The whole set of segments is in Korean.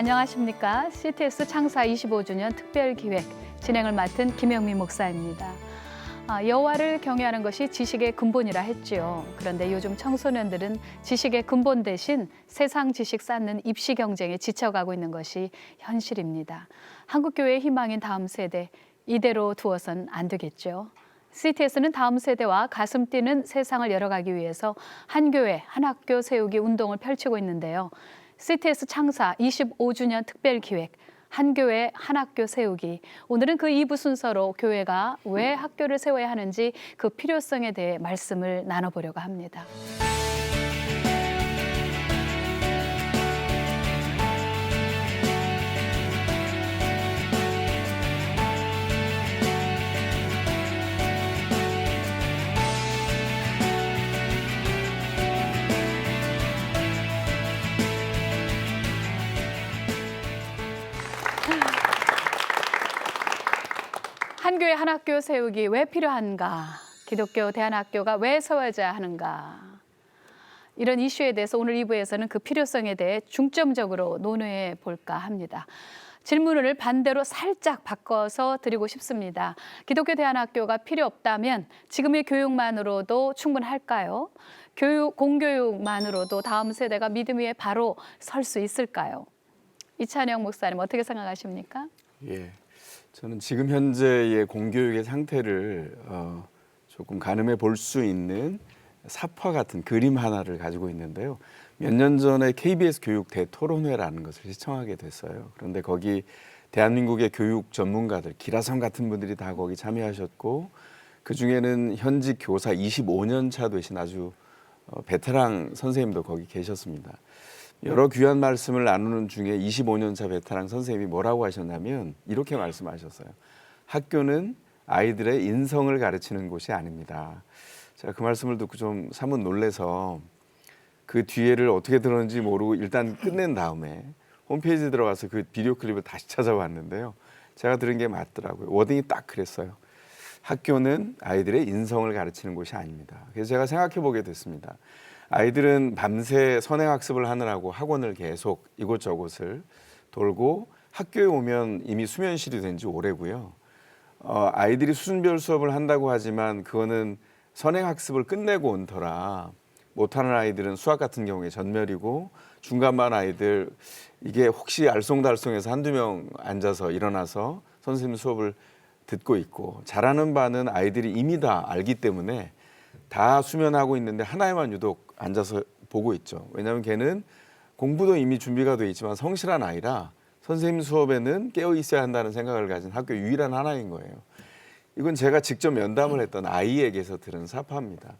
안녕하십니까. CTS 창사 25주년 특별기획 진행을 맡은 김영미 목사입니다. 여호와를 경외하는 것이 지식의 근본이라 했지요. 그런데 요즘 청소년들은 지식의 근본 대신 세상 지식 쌓는 입시 경쟁에 지쳐가고 있는 것이 현실입니다. 한국교회의 희망인 다음 세대, 이대로 두어선 안 되겠죠. CTS는 다음 세대와 가슴 뛰는 세상을 열어가기 위해서 한 교회, 한 학교 세우기 운동을 펼치고 있는데요. CTS 창사 25주년 특별기획 한 교회 한 학교 세우기. 오늘은 그 2부 순서로 교회가 왜 학교를 세워야 하는지 그 필요성에 대해 말씀을 나눠보려고 합니다. 한 교회 한 학교 세우기 왜 필요한가? 기독교 대안학교가 왜 세워져야 하는가? 이런 이슈에 대해서 오늘 2부에서는 그 필요성에 대해 중점적으로 논의해 볼까 합니다. 질문을 반대로 살짝 바꿔서 드리고 싶습니다. 기독교 대안학교가 필요 없다면 지금의 교육만으로도 충분할까요? 공교육만으로도 다음 세대가 믿음 위에 바로 설 수 있을까요? 이찬영 목사님 어떻게 생각하십니까? 예, 저는 지금 현재의 공교육의 상태를 조금 가늠해 볼 수 있는 삽화 같은 그림 하나를 가지고 있는데요. 몇 년 전에 KBS 교육 대토론회라는 것을 시청하게 됐어요. 그런데 거기 대한민국의 교육 전문가들, 기라성 같은 분들이 다 거기 참여하셨고, 그 중에는 현직 교사 25년 차 되신 아주 베테랑 선생님도 거기 계셨습니다. 여러 귀한 말씀을 나누는 중에 25년 차 베테랑 선생님이 뭐라고 하셨냐면 이렇게 말씀하셨어요. 학교는 아이들의 인성을 가르치는 곳이 아닙니다. 제가 그 말씀을 듣고 좀 사뭇 놀래서 그 뒤에를 어떻게 들었는지 모르고 일단 끝낸 다음에 홈페이지에 들어가서 그 비디오 클립을 다시 찾아봤는데요. 제가 들은 게 맞더라고요. 워딩이 딱 그랬어요. 학교는 아이들의 인성을 가르치는 곳이 아닙니다. 그래서 제가 생각해 보게 됐습니다. 아이들은 밤새 선행학습을 하느라고 학원을 계속 이곳저곳을 돌고 학교에 오면 이미 수면실이 된 지 오래고요. 아이들이 수준별 수업을 한다고 하지만 그거는 선행학습을 끝내고 온 터라 못하는 아이들은 수학 같은 경우에 전멸이고 중간반 아이들 이게 혹시 알쏭달쏭해서 한두 명 앉아서 일어나서 선생님 수업을 듣고 있고 잘하는 반은 아이들이 이미 다 알기 때문에 다 수면하고 있는데 하나에만 유독 앉아서 보고 있죠. 왜냐하면 걔는 공부도 이미 준비가 돼 있지만 성실한 아이라 선생님 수업에는 깨어 있어야 한다는 생각을 가진 학교 유일한 하나인 거예요. 이건 제가 직접 면담을 했던 아이에게서 들은 사파입니다.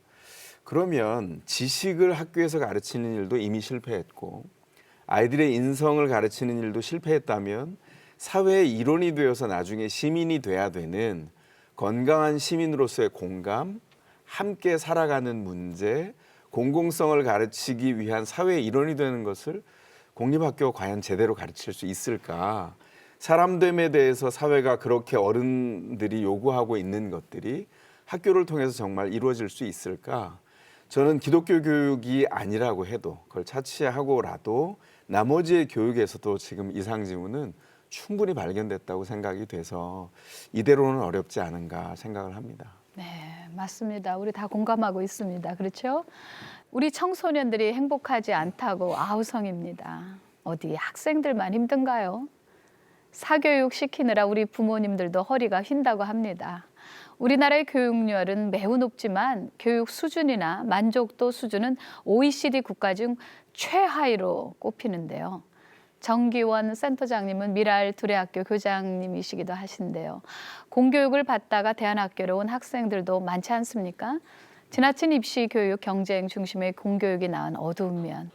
그러면 지식을 학교에서 가르치는 일도 이미 실패했고 아이들의 인성을 가르치는 일도 실패했다면 사회의 일원이 되어서 나중에 시민이 돼야 되는 건강한 시민으로서의 공감, 함께 살아가는 문제, 공공성을 가르치기 위한 사회의 일원이 되는 것을 공립학교가 과연 제대로 가르칠 수 있을까? 사람됨에 대해서 사회가 그렇게 어른들이 요구하고 있는 것들이 학교를 통해서 정말 이루어질 수 있을까? 저는 기독교 교육이 아니라고 해도 그걸 차치하고라도 나머지의 교육에서도 지금 이상 징후는 충분히 발견됐다고 생각이 돼서 이대로는 어렵지 않은가 생각을 합니다. 네, 맞습니다. 우리 다 공감하고 있습니다. 그렇죠? 우리 청소년들이 행복하지 않다고 아우성입니다. 어디 학생들만 힘든가요? 사교육 시키느라 우리 부모님들도 허리가 휜다고 합니다. 우리나라의 교육열은 매우 높지만 교육 수준이나 만족도 수준은 OECD 국가 중 최하위로 꼽히는데요. 정기원 센터장님은 미랄 두레학교 교장님이시기도 하신데요. 공교육을 받다가 대안학교로 온 학생들도 많지 않습니까? 지나친 입시 교육 경쟁 중심의 공교육이 낳은 어두운 면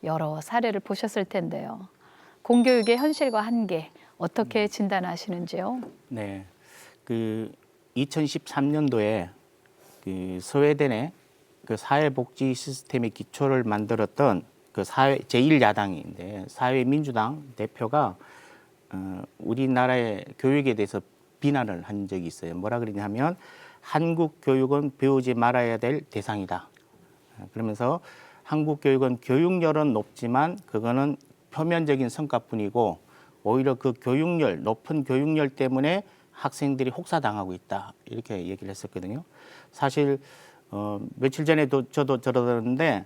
여러 사례를 보셨을 텐데요. 공교육의 현실과 한계 어떻게 진단하시는지요? 네, 그 2013년도에 그 스웨덴의 그 사회복지 시스템의 기초를 만들었던 그 제1야당인데 사회민주당 대표가 우리나라의 교육에 대해서 비난을 한 적이 있어요. 뭐라 그러냐면 한국 교육은 배우지 말아야 될 대상이다. 그러면서 한국 교육은 교육열은 높지만 그거는 표면적인 성과뿐이고 오히려 그 교육열, 높은 교육열 때문에 학생들이 혹사당하고 있다. 이렇게 얘기를 했었거든요. 사실 며칠 전에도 저도 들었는데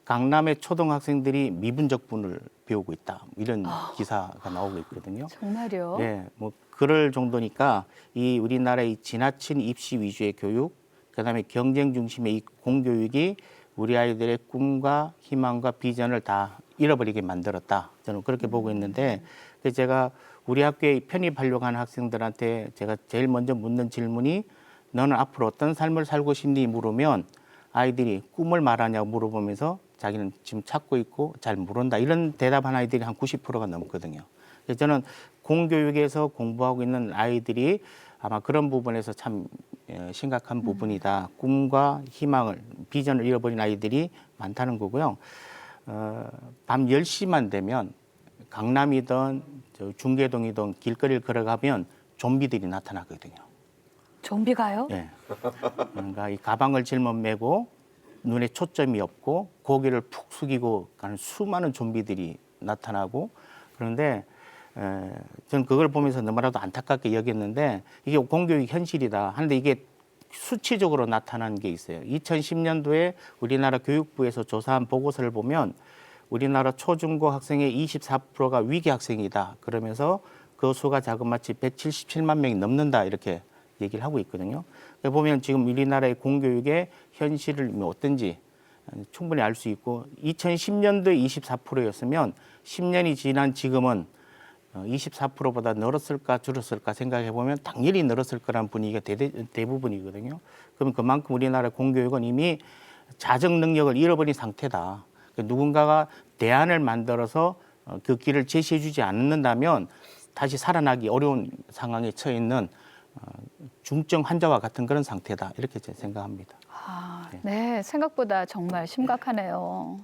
강남의 초등학생들이 미분적분을 배우고 있다. 이런 기사가 나오고 있거든요. 정말요? 네, 뭐 그럴 정도니까 이 우리나라의 지나친 입시 위주의 교육, 그다음에 경쟁 중심의 이 공교육이 우리 아이들의 꿈과 희망과 비전을 다 잃어버리게 만들었다. 저는 그렇게 보고 있는데 그래서 제가 우리 학교에 편입하려고 하는 학생들한테 제가 제일 먼저 묻는 질문이 너는 앞으로 어떤 삶을 살고 싶니 물으면 아이들이 꿈을 말하냐고 물어보면서 자기는 지금 찾고 있고 잘 모른다. 이런 대답한 아이들이 한 90%가 넘거든요. 그래서 저는 공교육에서 공부하고 있는 아이들이 아마 그런 부분에서 참 심각한 부분이다. 꿈과 희망을, 비전을 잃어버린 아이들이 많다는 거고요. 밤 10시만 되면 강남이든 중계동이든 길거리를 걸어가면 좀비들이 나타나거든요. 좀비가요? 예. 그러니까 이 가방을 짊어 메고 눈에 초점이 없고 고개를 푹 숙이고 가는 수많은 좀비들이 나타나고 그런데 저는 그걸 보면서 너무나도 안타깝게 여겼는데 이게 공교육 현실이다 하는데 이게 수치적으로 나타난 게 있어요. 2010년도에 우리나라 교육부에서 조사한 보고서를 보면 우리나라 초중고 학생의 24%가 위기 학생이다. 그러면서 그 수가 자그마치 177만 명이 넘는다 이렇게 얘기를 하고 있거든요. 보면 지금 우리나라의 공교육의 현실을 어떤지 충분히 알 수 있고 2010년도에 24%였으면 10년이 지난 지금은 24%보다 늘었을까 줄었을까 생각해 보면 당연히 늘었을 거란 분위기가 대부분이거든요. 그럼 그만큼 우리나라 공교육은 이미 자정 능력을 잃어버린 상태다. 누군가가 대안을 만들어서 그 길을 제시해 주지 않는다면 다시 살아나기 어려운 상황에 처해 있는 중증 환자와 같은 그런 상태다. 이렇게 제가 생각합니다. 네, 생각보다 정말 심각하네요.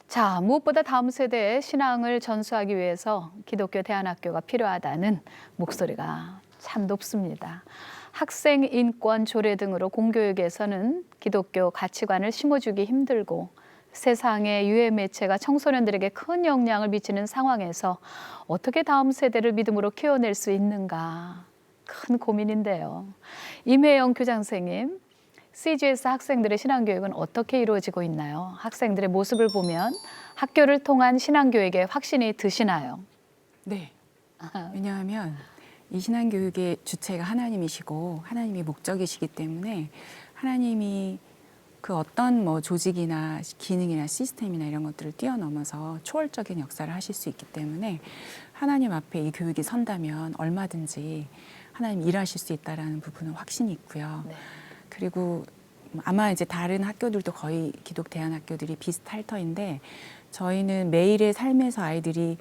자, 무엇보다 다음 세대의 신앙을 전수하기 위해서 기독교 대안학교가 필요하다는 목소리가 참 높습니다. 학생 인권 조례 등으로 공교육에서는 기독교 가치관을 심어주기 힘들고 세상의 유해 매체가 청소년들에게 큰 영향을 미치는 상황에서 어떻게 다음 세대를 믿음으로 키워낼 수 있는가 큰 고민인데요. 임혜영 교장선생님, CGS 학생들의 신앙교육은 어떻게 이루어지고 있나요? 학생들의 모습을 보면 학교를 통한 신앙교육에 확신이 드시나요? 네. 왜냐하면 이 신앙교육의 주체가 하나님이시고 하나님이 목적이시기 때문에 하나님이 그 어떤 뭐 조직이나 기능이나 시스템이나 이런 것들을 뛰어넘어서 초월적인 역사를 하실 수 있기 때문에 하나님 앞에 이 교육이 선다면 얼마든지 하나님 일하실 수 있다라는 부분은 확신이 있고요. 네. 그리고 아마 이제 다른 학교들도 거의 기독 대안 학교들이 비슷할 터인데 저희는 매일의 삶에서 아이들이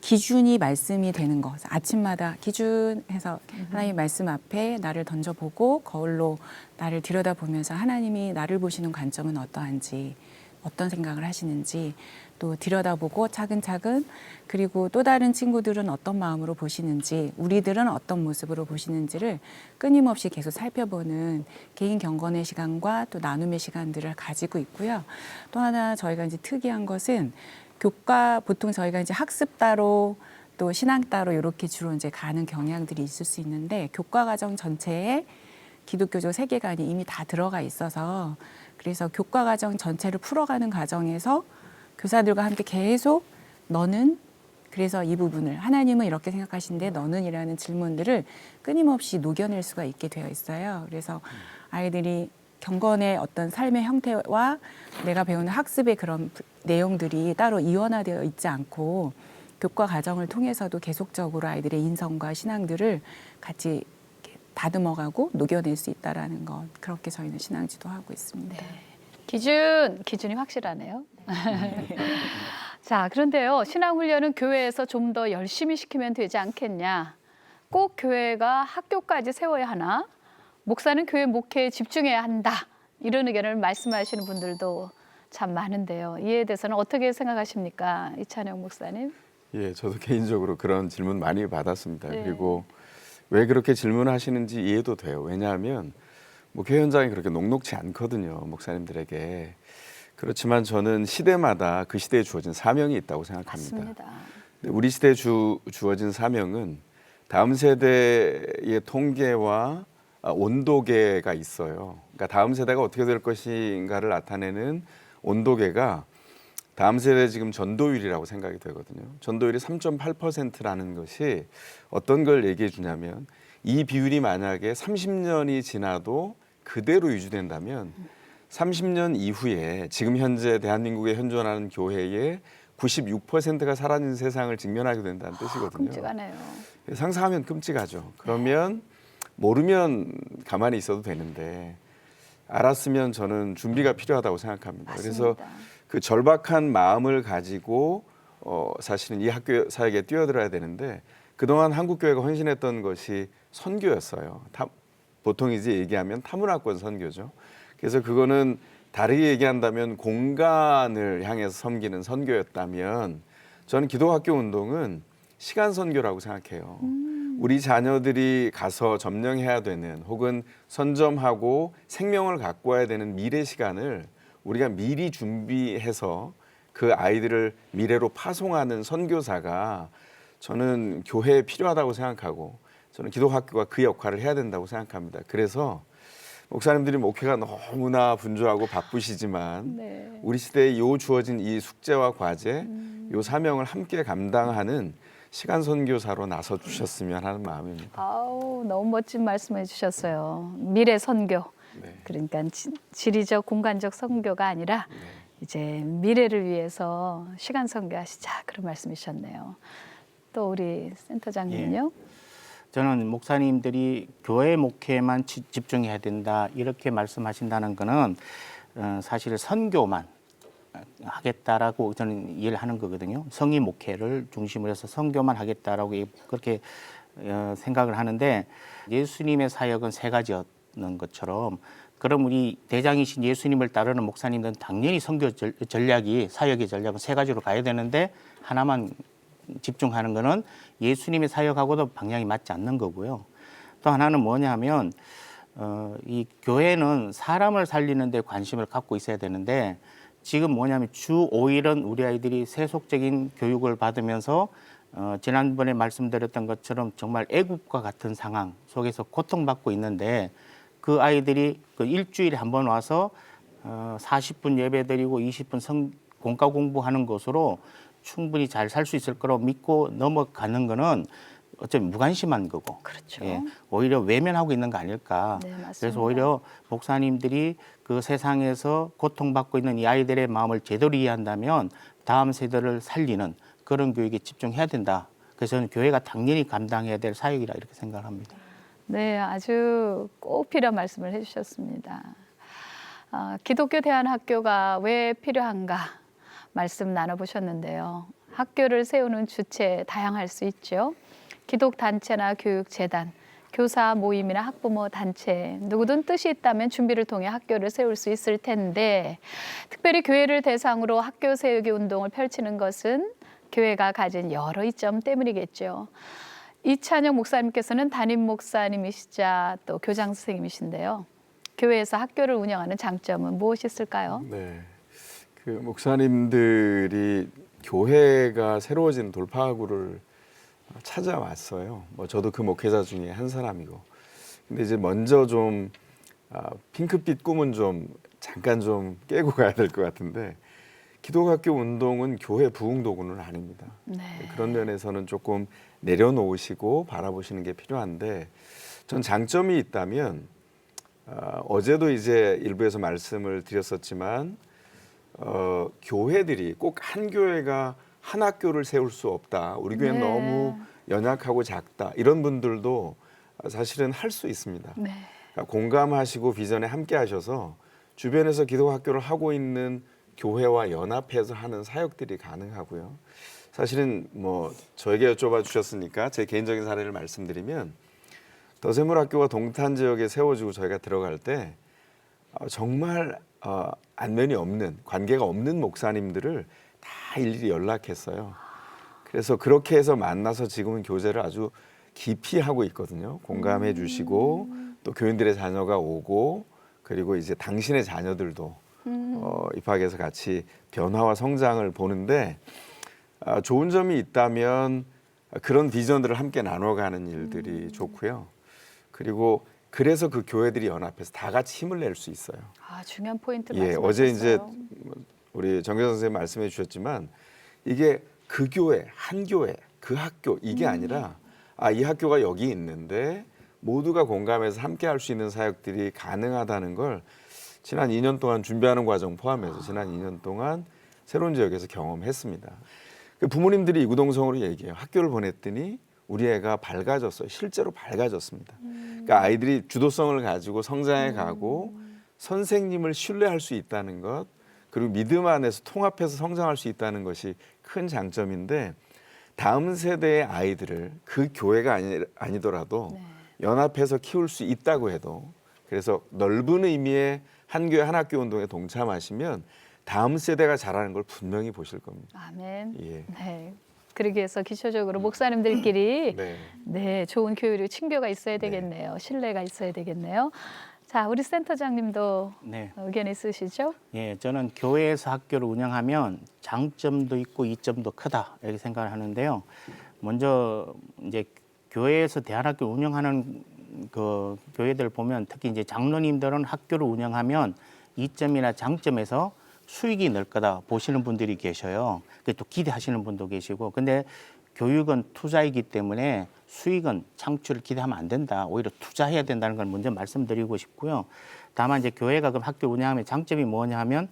기준이 말씀이 되는 거. 아침마다 기준해서 하나님 말씀 앞에 나를 던져보고 거울로 나를 들여다보면서 하나님이 나를 보시는 관점은 어떠한지, 어떤 생각을 하시는지 또 들여다보고 차근차근 그리고 또 다른 친구들은 어떤 마음으로 보시는지 우리들은 어떤 모습으로 보시는지를 끊임없이 계속 살펴보는 개인 경건의 시간과 또 나눔의 시간들을 가지고 있고요. 또 하나 저희가 이제 특이한 것은 교과 보통 저희가 이제 학습 따로 또 신앙 따로 이렇게 주로 이제 가는 경향들이 있을 수 있는데 교과 과정 전체에 기독교적 세계관이 이미 다 들어가 있어서 그래서 교과 과정 전체를 풀어가는 과정에서 교사들과 함께 계속 너는 그래서 이 부분을 하나님은 이렇게 생각하시는데 너는이라는 질문들을 끊임없이 녹여낼 수가 있게 되어 있어요. 그래서 아이들이 경건의 어떤 삶의 형태와 내가 배우는 학습의 그런 내용들이 따로 이원화되어 있지 않고 교과 과정을 통해서도 계속적으로 아이들의 인성과 신앙들을 같이 다듬어가고 녹여낼 수 있다라는 것 그렇게 저희는 신앙 지도하고 있습니다. 네. 기준이 확실하네요. 자, 그런데요. 신앙훈련은 교회에서 좀 더 열심히 시키면 되지 않겠냐. 꼭 교회가 학교까지 세워야 하나? 목사는 교회 목회에 집중해야 한다. 이런 의견을 말씀하시는 분들도 참 많은데요. 이에 대해서는 어떻게 생각하십니까? 이찬영 목사님. 예, 저도 개인적으로 그런 질문 많이 받았습니다. 네. 그리고 왜 그렇게 질문하시는지 이해도 돼요. 왜냐하면 뭐 교회 현장이 그렇게 녹록치 않거든요. 목사님들에게. 그렇지만 저는 시대마다 그 시대에 주어진 사명이 있다고 생각합니다. 맞습니다. 우리 시대에 주어진 사명은 다음 세대의 통계와 온도계가 있어요. 그러니까 다음 세대가 어떻게 될 것인가를 나타내는 온도계가 다음 세대 지금 전도율이라고 생각이 되거든요. 전도율이 3.8%라는 것이 어떤 걸 얘기해 주냐면 이 비율이 만약에 30년이 지나도 그대로 유지된다면 30년 이후에 지금 현재 대한민국에 현존하는 교회의 96%가 사라진 세상을 직면하게 된다는 뜻이거든요. 끔찍하네요. 상상하면 끔찍하죠. 그러면 모르면 가만히 있어도 되는데 알았으면 저는 준비가 필요하다고 생각합니다. 그래서 맞습니다. 그 절박한 마음을 가지고 사실은 이 학교 사역에 뛰어들어야 되는데 그동안 한국교회가 헌신했던 것이 선교였어요. 보통 이제 얘기하면 타문화권 선교죠. 그래서 그거는 다르게 얘기한다면 공간을 향해서 섬기는 선교였다면 저는 기독학교 운동은 시간 선교라고 생각해요. 우리 자녀들이 가서 점령해야 되는 혹은 선점하고 생명을 갖고 와야 되는 미래 시간을 우리가 미리 준비해서 그 아이들을 미래로 파송하는 선교사가 저는 교회에 필요하다고 생각하고 저는 기독학교가 그 역할을 해야 된다고 생각합니다. 그래서 목사님들이 목회가 너무나 분주하고 바쁘시지만 네. 우리 시대에 요 주어진 이 숙제와 과제, 요 사명을 함께 감당하는 시간 선교사로 나서 주셨으면 하는 마음입니다. 아우, 너무 멋진 말씀해 주셨어요. 미래 선교. 네. 그러니까 지리적 공간적 선교가 아니라 이제 미래를 위해서 시간 선교하시자 그런 말씀이셨네요. 또 우리 센터장님은요? 저는 목사님들이 교회 목회만 집중해야 된다 이렇게 말씀하신다는 거는 사실 선교만 하겠다라고 저는 이해를 하는 거거든요. 성의 목회를 중심으로 해서 선교만 하겠다라고 그렇게 생각을 하는데 예수님의 사역은 세 가지였는 것처럼 그럼 우리 대장이신 예수님을 따르는 목사님들은 당연히 선교 전략이 사역의 전략은 세 가지로 가야 되는데 하나만 집중하는 거는 예수님의 사역하고도 방향이 맞지 않는 거고요. 또 하나는 뭐냐면 이 교회는 사람을 살리는 데 관심을 갖고 있어야 되는데 지금 뭐냐면 주 5일은 우리 아이들이 세속적인 교육을 받으면서 지난번에 말씀드렸던 것처럼 정말 애국과 같은 상황 속에서 고통받고 있는데 그 아이들이 그 일주일에 한 번 와서 40분 예배드리고 20분 공과 공부하는 것으로 충분히 잘 살 수 있을 거라고 믿고 넘어가는 거는 어쩌면 무관심한 거고 그렇죠. 예, 오히려 외면하고 있는 거 아닐까. 네, 맞습니다. 그래서 오히려 목사님들이 그 세상에서 고통받고 있는 이 아이들의 마음을 제대로 이해한다면 다음 세대를 살리는 그런 교육에 집중해야 된다. 그래서 저는 교회가 당연히 감당해야 될 사역이라 이렇게 생각을 합니다. 네, 아주 꼭 필요한 말씀을 해주셨습니다. 기독교 대안학교가 왜 필요한가 말씀 나눠보셨는데요. 학교를 세우는 주체 다양할 수 있죠. 기독단체나 교육재단, 교사 모임이나 학부모 단체 누구든 뜻이 있다면 준비를 통해 학교를 세울 수 있을 텐데 특별히 교회를 대상으로 학교 세우기 운동을 펼치는 것은 교회가 가진 여러 이점 때문이겠죠. 이찬영 목사님께서는 담임 목사님이시자 또 교장 선생님이신데요. 교회에서 학교를 운영하는 장점은 무엇이 있을까요? 네, 그 목사님들이 교회가 새로워지는 돌파구를 찾아왔어요. 뭐 저도 그 목회자 중에 한 사람이고. 근데 이제 먼저 좀 핑크빛 꿈은 좀 잠깐 좀 깨고 가야 될 것 같은데 기독학교 운동은 교회 부흥 도구는 아닙니다. 네. 그런 면에서는 조금 내려놓으시고 바라보시는 게 필요한데 전 장점이 있다면 어제도 이제 일부에서 말씀을 드렸었지만 교회들이 꼭 한 교회가 한 학교를 세울 수 없다. 우리 교회는 네. 너무 연약하고 작다. 이런 분들도 사실은 할 수 있습니다. 네. 그러니까 공감하시고 비전에 함께 하셔서 주변에서 기독학교를 하고 있는 교회와 연합해서 하는 사역들이 가능하고요. 사실은 뭐 저에게 여쭤봐 주셨으니까 제 개인적인 사례를 말씀드리면 더세물학교가 동탄 지역에 세워지고 저희가 들어갈 때 정말 안면이 없는 관계가 없는 목사님들을 다 일일이 연락했어요. 그래서 그렇게 해서 만나서 지금은 교제를 아주 깊이 하고 있거든요. 공감해 주시고 또 교인들의 자녀가 오고 그리고 이제 당신의 자녀들도 입학해서 같이 변화와 성장을 보는데 좋은 점이 있다면 그런 비전들을 함께 나눠가는 일들이 좋고요. 그리고 그래서 그 교회들이 연합해서 다 같이 힘을 낼 수 있어요. 아, 중요한 포인트 예, 말씀하셨어요. 어제 이제 우리 정교 선생님 말씀해 주셨지만 이게 그 교회, 한 교회, 그 학교 이게 아니라 이 학교가 여기 있는데 모두가 공감해서 함께 할 수 있는 사역들이 가능하다는 걸 지난 2년 동안 준비하는 과정 포함해서 지난 2년 동안 새로운 지역에서 경험했습니다. 그 부모님들이 이구동성으로 얘기해요. 학교를 보냈더니 우리 애가 밝아졌어요. 실제로 밝아졌습니다. 그러니까 아이들이 주도성을 가지고 성장해 가고 선생님을 신뢰할 수 있다는 것, 그리고 믿음 안에서 통합해서 성장할 수 있다는 것이 큰 장점인데 다음 세대의 아이들을 그 교회가 아니더라도 네. 연합해서 키울 수 있다고 해도 그래서 넓은 의미의 한 교회 한 학교 운동에 동참하시면 다음 세대가 자라는 걸 분명히 보실 겁니다. 아멘. 예. 네. 그러기 위해서 기초적으로 목사님들끼리 네. 네, 좋은 교육이 친교가 있어야 되겠네요. 신뢰가 있어야 되겠네요. 자, 우리 센터장님도 네. 의견 있으시죠? 예, 저는 교회에서 학교를 운영하면 장점도 있고 이점도 크다 이렇게 생각을 하는데요. 먼저 이제 교회에서 대안학교 운영하는 그 교회들 보면 특히 이제 장로님들은 학교를 운영하면 이점이나 장점에서 수익이 늘 거다 보시는 분들이 계셔요. 또 기대하시는 분도 계시고, 근데 교육은 투자이기 때문에 수익은 창출을 기대하면 안 된다. 오히려 투자해야 된다는 걸 먼저 말씀드리고 싶고요. 다만 이제 교회가 그럼 학교 운영하면 장점이 뭐냐 하면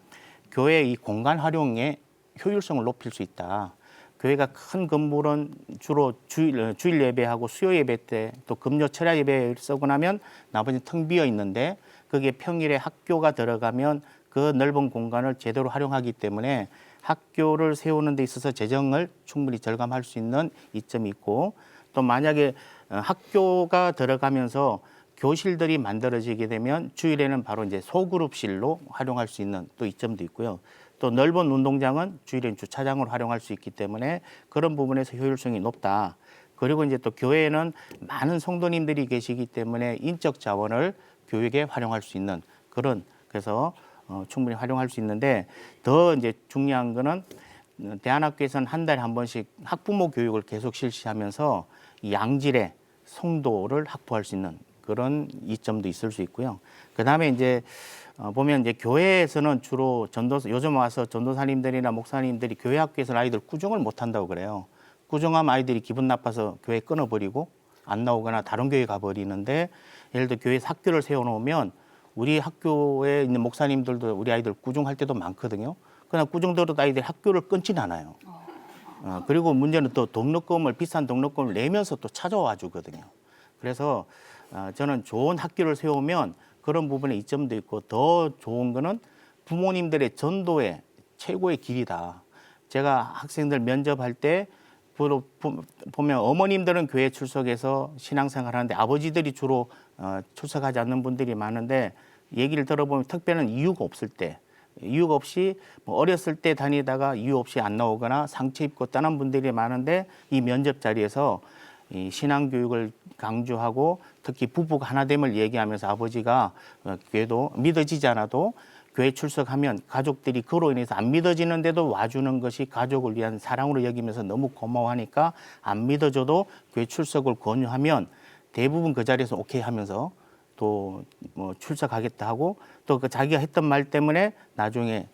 교회의 이 공간 활용의 효율성을 높일 수 있다. 교회가 큰 건물은 주로 주일 예배하고 수요 예배 때 또 금요 철야 예배 쓰고 나면 나머지 텅 비어 있는데 거기에 평일에 학교가 들어가면 그 넓은 공간을 제대로 활용하기 때문에 학교를 세우는 데 있어서 재정을 충분히 절감할 수 있는 이점이 있고, 또 만약에 학교가 들어가면서 교실들이 만들어지게 되면 주일에는 바로 이제 소그룹실로 활용할 수 있는 또 이점도 있고요. 또 넓은 운동장은 주일엔 주차장으로 활용할 수 있기 때문에 그런 부분에서 효율성이 높다. 그리고 이제 또 교회에는 많은 성도님들이 계시기 때문에 인적 자원을 교육에 활용할 수 있는 그런, 그래서 충분히 활용할 수 있는데, 더 이제 중요한 거는 대안학교에서는 한 달에 한 번씩 학부모 교육을 계속 실시하면서 이 양질의 성도를 확보할 수 있는 그런 이점도 있을 수 있고요. 그다음에 이제 보면 이제 교회에서는 주로 요즘 와서 전도사님들이나 목사님들이 교회 학교에서 아이들 꾸중을 못 한다고 그래요. 꾸중하면 아이들이 기분 나빠서 교회 끊어버리고 안 나오거나 다른 교회 가버리는데, 예를 들어 교회에서 학교를 세워놓으면 우리 학교에 있는 목사님들도 우리 아이들 꾸중할 때도 많거든요. 그러나 꾸중들어도 아이들이 학교를 끊지는 않아요. 그리고 문제는 또 비싼 등록금을 내면서 또 찾아와 주거든요. 그래서 저는 좋은 학교를 세우면 그런 부분에 이점도 있고, 더 좋은 거는 부모님들의 전도의 최고의 길이다. 제가 학생들 면접할 때 보면 어머님들은 교회 출석해서 신앙생활 하는데 아버지들이 주로 출석하지 않는 분들이 많은데, 얘기를 들어보면 특별한 이유가 없을 때, 이유가 없이 뭐 어렸을 때 다니다가 이유 없이 안 나오거나 상처 입고 떠난 분들이 많은데, 이 면접 자리에서 이 신앙교육을 강조하고 특히 부부가 하나됨을 얘기하면서 아버지가 교회도 믿어지지 않아도 교회 출석하면 가족들이 그로 인해서 안 믿어지는데도 와주는 것이 가족을 위한 사랑으로 여기면서 너무 고마워하니까 안 믿어줘도 교회 출석을 권유하면 대부분 그 자리에서 오케이 하면서 또 뭐 출석하겠다 하고, 또 그 자기가 했던 말 때문에 나중에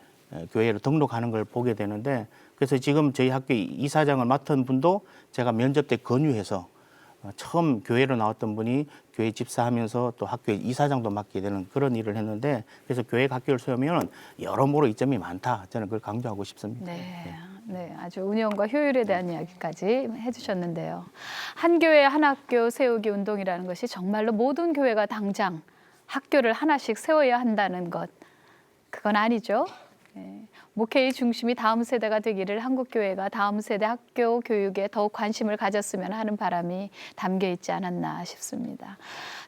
교회로 등록하는 걸 보게 되는데, 그래서 지금 저희 학교 이사장을 맡은 분도 제가 면접 때 권유해서 처음 교회로 나왔던 분이 교회 집사하면서 또 학교에 이사장도 맡게 되는 그런 일을 했는데, 그래서 교회 학교를 세우면 여러모로 이점이 많다. 저는 그걸 강조하고 싶습니다. 네, 네, 아주 운영과 효율에 대한 이야기까지 해주셨는데요. 한 교회 한 학교 세우기 운동이라는 것이 정말로 모든 교회가 당장 학교를 하나씩 세워야 한다는 것, 그건 아니죠. 네. 목회의 중심이 다음 세대가 되기를 한국교회가 다음 세대 학교 교육에 더욱 관심을 가졌으면 하는 바람이 담겨 있지 않았나 싶습니다.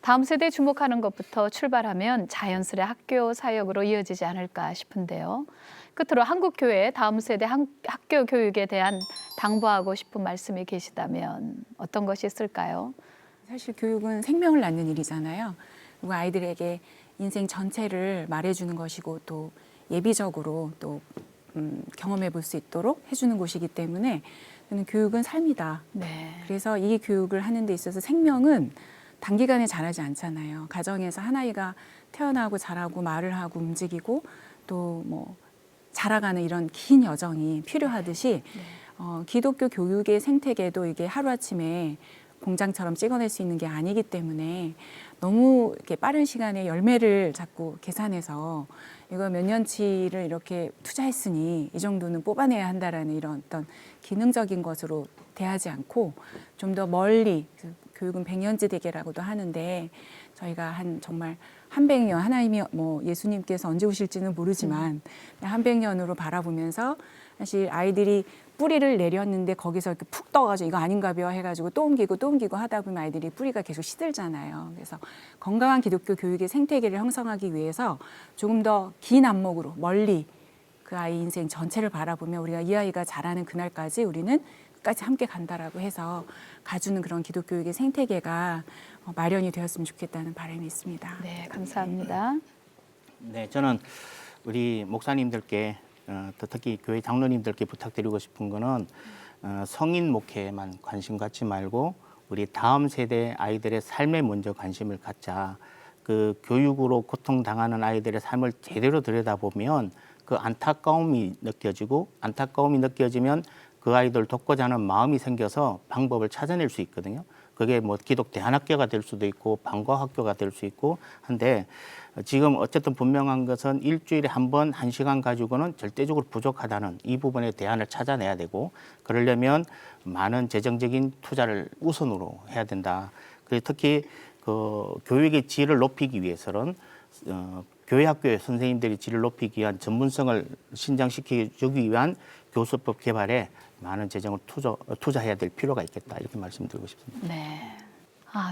다음 세대에 주목하는 것부터 출발하면 자연스레 학교 사역으로 이어지지 않을까 싶은데요. 끝으로 한국교회 다음 세대 학교 교육에 대한 당부하고 싶은 말씀이 계시다면 어떤 것이 있을까요? 사실 교육은 생명을 낳는 일이잖아요. 그리고 아이들에게 인생 전체를 말해주는 것이고 또 예비적으로 또 경험해 볼 수 있도록 해주는 곳이기 때문에 저는 교육은 삶이다. 네. 그래서 이 교육을 하는 데 있어서 생명은 단기간에 자라지 않잖아요. 가정에서 한 아이가 태어나고 자라고 말을 하고 움직이고 또 뭐 자라가는 이런 긴 여정이 필요하듯이 기독교 교육의 생태계도 이게 하루아침에 공장처럼 찍어낼 수 있는 게 아니기 때문에 너무 이렇게 빠른 시간에 열매를 자꾸 계산해서 이거 몇 년치를 이렇게 투자했으니 이 정도는 뽑아내야 한다라는 이런 어떤 기능적인 것으로 대하지 않고 좀 더 멀리, 교육은 백년지대계라고도 하는데 저희가 한 정말 한 100년, 하나님이 뭐 예수님께서 언제 오실지는 모르지만 한 100년으로 바라보면서 사실 아이들이 뿌리를 내렸는데 거기서 이렇게 푹 떠가지고 이거 아닌가 벼 해가지고 또 옮기고 하다 보면 아이들이 뿌리가 계속 시들잖아요. 그래서 건강한 기독교 교육의 생태계를 형성하기 위해서 조금 더 긴 안목으로 멀리 그 아이 인생 전체를 바라보면 우리가 이 아이가 자라는 그날까지 우리는 끝까지 함께 간다라고 해서 가주는 그런 기독교 교육의 생태계가 마련이 되었으면 좋겠다는 바람이 있습니다. 네, 감사합니다. 네, 저는 우리 목사님들께 또 특히 교회 장로님들께 부탁드리고 싶은 거는 성인 목회에만 관심 갖지 말고 우리 다음 세대 아이들의 삶에 먼저 관심을 갖자. 그 교육으로 고통당하는 아이들의 삶을 제대로 들여다보면 그 안타까움이 느껴지면 그 아이들 돕고자 하는 마음이 생겨서 방법을 찾아낼 수 있거든요. 그게 뭐 기독 대안학교가 될 수도 있고 방과학교가 될 수 있고 한데 지금 어쨌든 분명한 것은 일주일에 한 번 1시간 가지고는 절대적으로 부족하다는 이 부분에 대안을 찾아내야 되고 그러려면 많은 재정적인 투자를 우선으로 해야 된다. 그리고 특히 그 교육의 질을 높이기 위해서는 교회 학교의 선생님들이 질을 높이기 위한 전문성을 신장시키기 위한 교수법 개발에 많은 재정을 투자해야 될 필요가 있겠다 이렇게 말씀드리고 싶습니다. 네.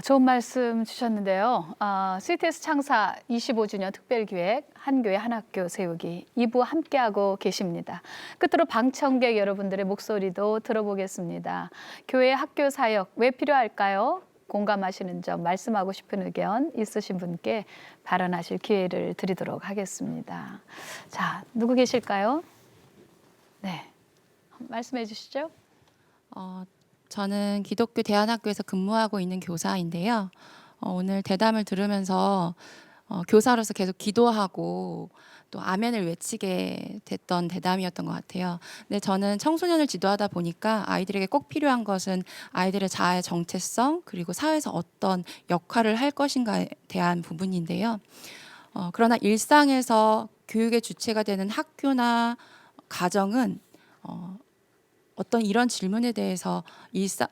좋은 말씀 주셨는데요. CTS 창사 25주년 특별기획 한교회 한학교 세우기 2부 함께하고 계십니다. 끝으로 방청객 여러분들의 목소리도 들어보겠습니다. 교회 학교 사역 왜 필요할까요? 공감하시는 점, 말씀하고 싶은 의견 있으신 분께 발언하실 기회를 드리도록 하겠습니다. 자, 누구 계실까요? 네, 말씀해 주시죠. 저는 기독교 대안학교에서 근무하고 있는 교사인데요. 오늘 대담을 들으면서 교사로서 계속 기도하고 또 아멘을 외치게 됐던 대담이었던 것 같아요. 근데 저는 청소년을 지도하다 보니까 아이들에게 꼭 필요한 것은 아이들의 자아의 정체성 그리고 사회에서 어떤 역할을 할 것인가에 대한 부분인데요. 그러나 일상에서 교육의 주체가 되는 학교나 가정은 어떤 이런 질문에 대해서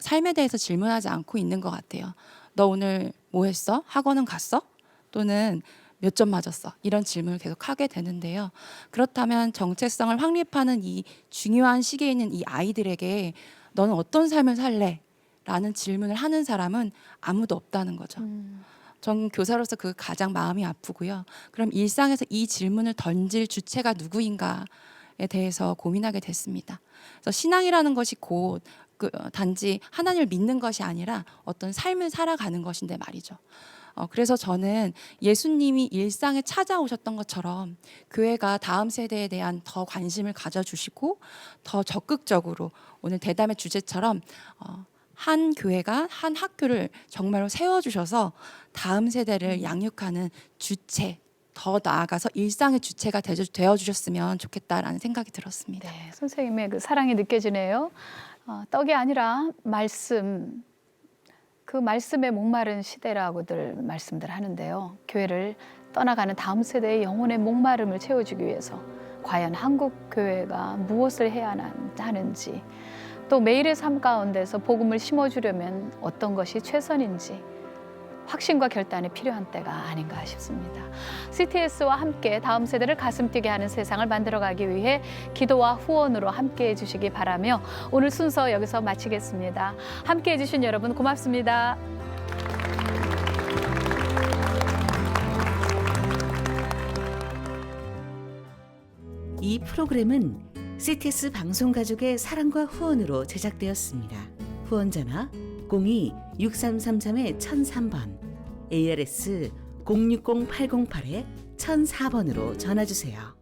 삶에 대해서 질문하지 않고 있는 것 같아요. 너 오늘 뭐 했어? 학원은 갔어? 또는 몇 점 맞았어? 이런 질문을 계속 하게 되는데요. 그렇다면 정체성을 확립하는 이 중요한 시기에 있는 이 아이들에게 너는 어떤 삶을 살래? 라는 질문을 하는 사람은 아무도 없다는 거죠. 전 교사로서 그 가장 마음이 아프고요. 그럼 일상에서 이 질문을 던질 주체가 누구인가에 대해서 고민하게 됐습니다. 그래서 신앙이라는 것이 곧 단지 하나님을 믿는 것이 아니라 어떤 삶을 살아가는 것인데 말이죠. 그래서 저는 예수님이 일상에 찾아오셨던 것처럼 교회가 다음 세대에 대한 더 관심을 가져주시고 더 적극적으로 오늘 대담의 주제처럼 한 교회가 한 학교를 정말로 세워주셔서 다음 세대를 양육하는 주체, 더 나아가서 일상의 주체가 되어주셨으면 좋겠다라는 생각이 들었습니다. 네, 선생님의 그 사랑이 느껴지네요. 떡이 아니라 말씀, 그 말씀에 목마른 시대라고들 말씀들 하는데요. 교회를 떠나가는 다음 세대의 영혼의 목마름을 채워주기 위해서 과연 한국 교회가 무엇을 해야 하는지, 또 매일의 삶 가운데서 복음을 심어주려면 어떤 것이 최선인지 확신과 결단이 필요한 때가 아닌가 싶습니다. CTS와 함께 다음 세대를 가슴 뛰게 하는 세상을 만들어가기 위해 기도와 후원으로 함께해 주시기 바라며 오늘 순서 여기서 마치겠습니다. 함께해 주신 여러분 고맙습니다. 이 프로그램은 CTS 방송가족의 사랑과 후원으로 제작되었습니다. 후원 전화 02-6333-1003번, ARS 060-808-1004번으로 전화주세요.